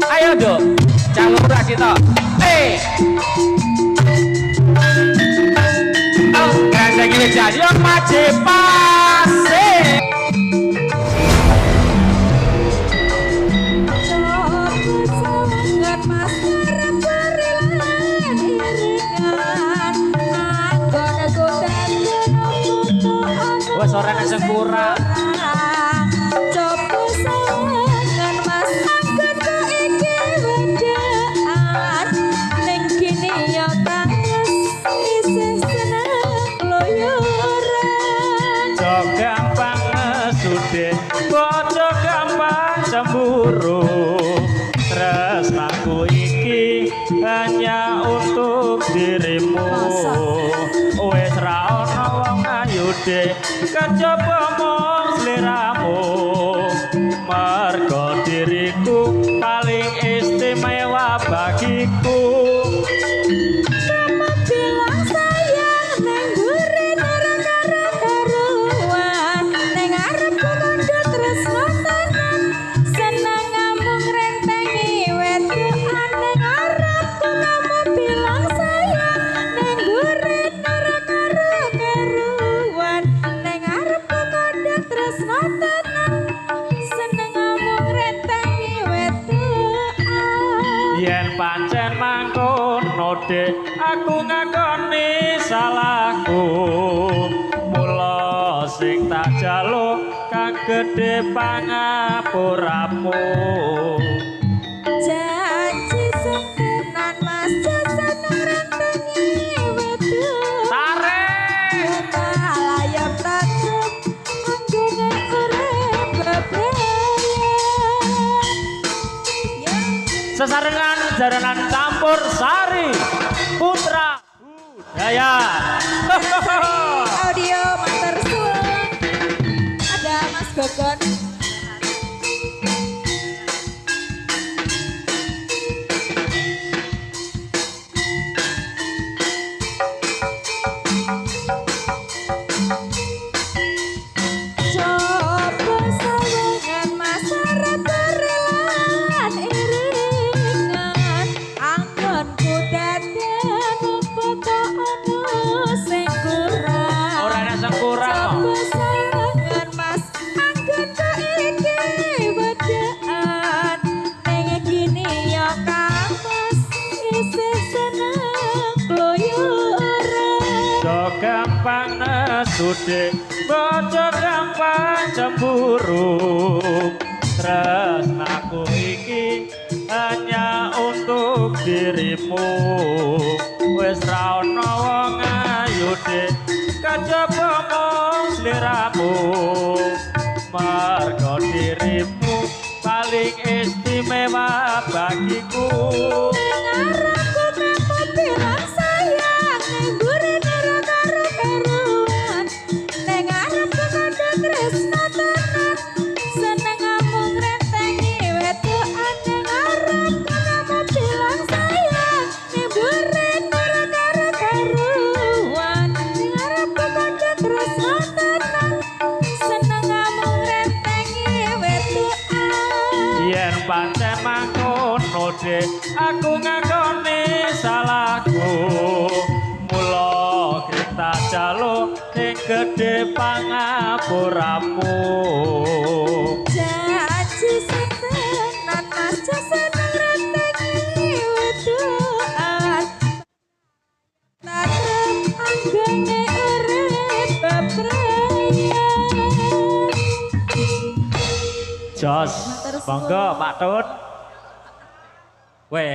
Ayo dong, jangan murah kita. Gandeng ini jadi yang Majapahit. Orang yang sempurna coba sawangan mas angkat ke iki wedaan ning kini ya tanges isih seneng loyoran cok gampang ngesude bojo gampang cemburu tresnaku iki hanya untuk dirimu wes ra ono wong ayu deh kejaba mong sliramu mergo diriku paling istimewa bagiku kamu bilang sayang neng gurin ora karo karuan neng arepku kondo tresno tenan seneng ngambung rentengi wedokan neng arepku kamu bilang sayang neng gurin ora karo karuan neng arepku kondo tresno tenan seneng ngambung rentengi wedokan yen pancen mangkono dek aku ngakoni salahku mula sing tak jaluk kang gedhe pangapuramu janji sentenan mas jasa ngerentengi wedokan tarik layap tajuk anggone urip bebrayan sesarengan jaranan campur sari putra budaya audio mater suwun ada mas Gogon coba sawangan mas arep berelan iringan anggonku dadan opo kok ono sing kurang ora ana sing kurang coba sawangan mas anggonku iki wedaan ning kini ya kamus isih seneng kloyoran cok gampang nesude bojo gampang cemburu tresnaku iki hanya untuk dirimu wis ra ono wong ayu dek kejaba mong sliramu mergo dirimu paling istimewa bagiku ngarepku kamu bilang sayang ning gurin ora karo karuan ning arepku kondo tresno tenan seneng ngomong rentengi wedokan ning arepku kamu bilang sayang ning gurin ora karo karuan ning arepku kondo tresno tenan seneng ngomong rentengi wedokan yen pancen mangkono dek aku ngakoni salahku mula kita jaluk ning gedhe pangapuramu janji sentenan mas jasa ngerentengi wedokan tatrem anggone urip bebrayan jos monggo Pak Tut weh